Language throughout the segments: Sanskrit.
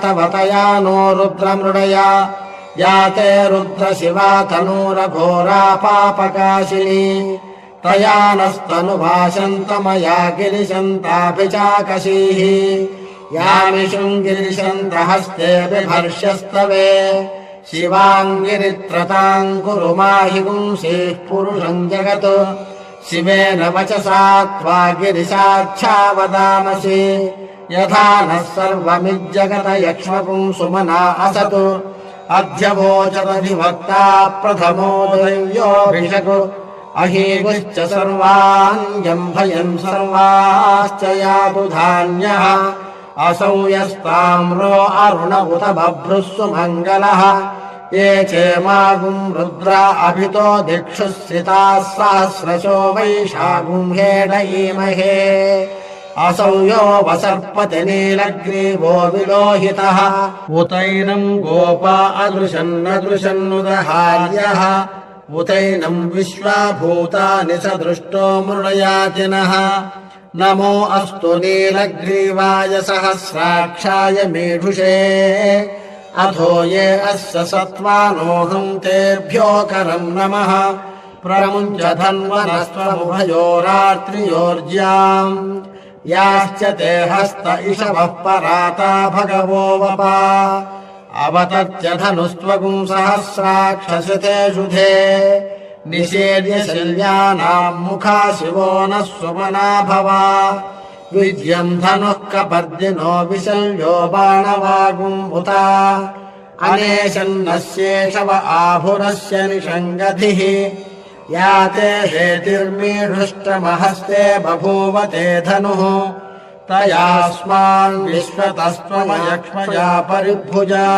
तवतया नो रुद्रमृडया या ते रुद्रशिवा तनूरघोरा पापकाशिनी तया नस्तनुभाषन्तमया गिरिशन्ताभिचाकशीः यामिषुङ्गिरिशन्तहस्ते बिभर्ष्यस्तवे शिवाङ्गिरित्रताम् कुरु माहि पुंसीः पुरुषम् जगत् शिवेन वचसा त्वा गिरिशाच्छा वदामसि यथा नः सर्वमिज्जगत यक्ष्मपुंसुमना असतु अध्यवोचदधिभक्ता प्रथमो दैव्योऽभिषक् अहीगुश्च सर्वाञ्जम् भयम् सर्वाश्च यातु धान्यः असौ यस्ताम्रो अरुण उत बभ्रुः सुमङ्गलः ये चेमागुम् रुद्रा अभितो दिक्षुः सिताः सहस्रशो वैशागुम् हेडयीमहे असौ यो वसर्पति नीलग्रीवो विलोहितः उतैनम् गोपा अदृशन्नदृशन्नुदहार्यः उतैनम् विश्वाभूतानि स दृष्टो मृडयातिनः नमो अस्तु नीलग्रीवाय सहस्राक्षाय मेढुषे अथो ये अस्य सत्त्वानोऽहम् तेभ्यो करम् नमः प्रमुञ्च धन्वनस्त्वमुभयोरात्रियोर्ज्याम् याश्च ते हस्त इषवः पराता भगवो वपा अवतत्य धनुस्त्वगुम् सहस्राक्षसिते शुधे निषेद्य शल्यानाम् मुखा शिवो नः सुमना भवा विद्यम् धनुः कपर्दिनो विशल्यो बाणवागुम् उता अनेशन्नस्येषव आभुरस्य निषङ्गधिः याते हेतिर्मीढुष्टमहस्ते बभूव ते धनुः तयास्मान् विश्वतस्त्वमयक्ष्मया परिभुजा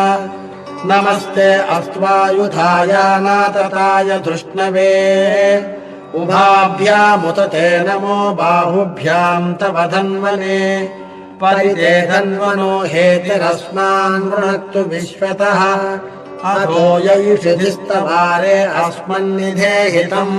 नमस्ते अस्त्वायुधायानातताय धृष्णवे उभाभ्यामुत ते नमो बाहुभ्याम् तव धन्वने परिते धन्वनो हेतिरस्मान् वृणक्तु विश्वतः अथो यैषिधिस्तवारे अस्मन्निधेहितम्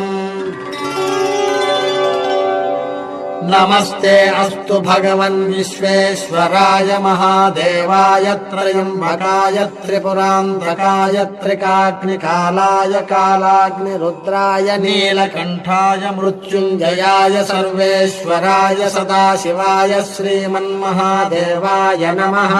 नमस्ते अस्तु भगवन् विश्वेश्वराय महादेवाय त्रयम्बकाय त्रिपुरान्तकाय त्रिकाग्निकालाय कालाग्निरुद्राय नीलकण्ठाय मृत्युञ्जयाय सर्वेश्वराय सदाशिवाय श्रीमन्महादेवाय नमः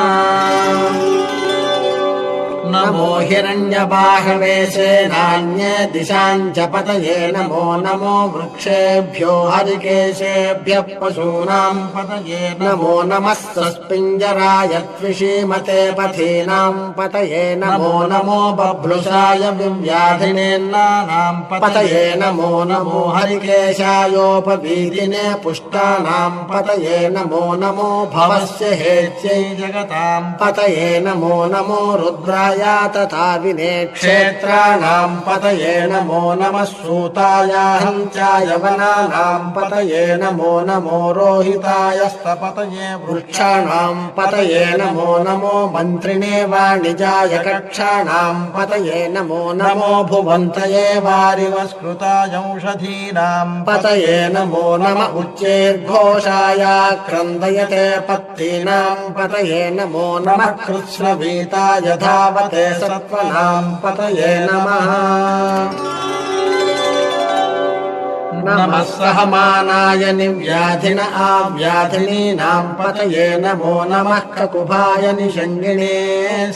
नमो हिरण्यबाहवे सेनान्ये दिशाम् च पतये नमो नमो वृक्षेभ्यो हरिकेशेभ्यः पशूनाम् पतये नमो नमः सस्पिञ्जराय त्विषीमते पथीनाम् पतये नमो नमो बभ्रुषाय विव्याधिनेन्नानाम् पतये नमो नमो हरिकेशायोपवीतिने पुष्टानाम् पतये नमो नमो भवस्य हेत्यै जगताम् पतये नमो नमो रुद्राय तथा विनेक्षेत्राणाम् पतये नमो नमः सूताय हंसाय वनानाम् पतये नमो नमो रोहिताय स्तपतये वृक्षाणाम् पतये नमो नमो मन्त्रिणे वाणिजाय कक्षाणाम् पतये नमो नमो भुवन्तये वारिवस्कृताय औषधीनाम् पतये नमो नम उच्चैर्घोषाय क्रन्दयते पत्तीनाम् पतये नमो नमः कृत्स्नवीताय धावते सत्त्वनाम् पतये नमः नमः सहमानाय निव्याधिन आव्याधिनीनाम् पतये नमो नमः ककुभाय निषङ्गिणे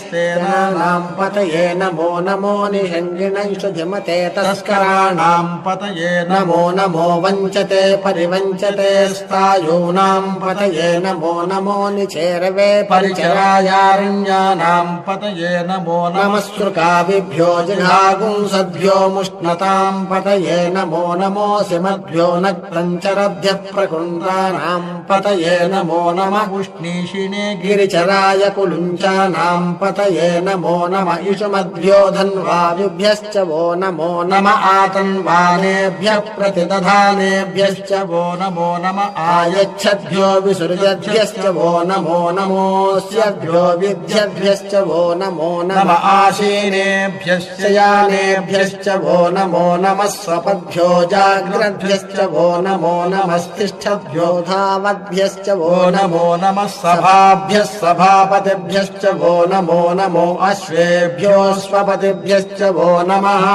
स्तेनानाम् पतये नमो नमो निषङ्गिणैषधिमते तस्कराणाम् पतये नमो नमो वञ्चते परिवञ्चते स्थायूनाम् पतये नमो नमो निचेरवे परिचरायारण्यानाम् पतये नमो नमः सृकाविभ्यो जिघागुंसद्भ्यो मुष्णताम् पतये नमो नमो मद्भ्यो नक्तञ्चरभ्यः प्रकुण्डानाम् पतये नमो नमः उष्णीषिणे गिरिचराय कुलुञ्चानाम् पतये नमो नम इषुमद्भ्यो धन्वायुभ्यश्च वो नमो नम आतन्वानेभ्यः प्रतिदधानेभ्यश्च वो नमो नम आयच्छद्भ्यो विसृजद्भ्यश्च वो नमो नमोऽस्यभ्यो विद्यभ्यश्च वो नमो नम आशीनेभ्यश्च यानेभ्यश्च वो नमो नमः स्वपद्भ्यो जाग्र वीरभ्यश्च वो नमो नमस्तिष्ठभ्यो धावद्भ्यश्च वो नमो नमः सभाभ्यः सभापतिभ्यश्च वो नमो नमो अश्वेभ्योऽश्वपतिभ्यश्च वो नमः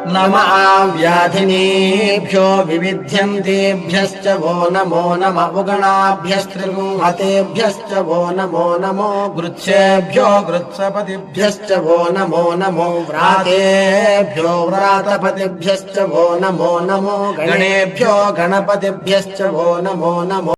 नम आव्याधिनीभ्यो विविध्यन्तेभ्यश्च वो नमो नम उगणाभ्यस्त्रिगुंहतेभ्यश्च वो नमो नमो गृच्छेभ्यो गृत्सपतिभ्यश्च वो नमो नमो व्रातेभ्यो व्रातपतिभ्यश्च वो नमो नमो गणेभ्यो गणपतिभ्यश्च वो नमो नमो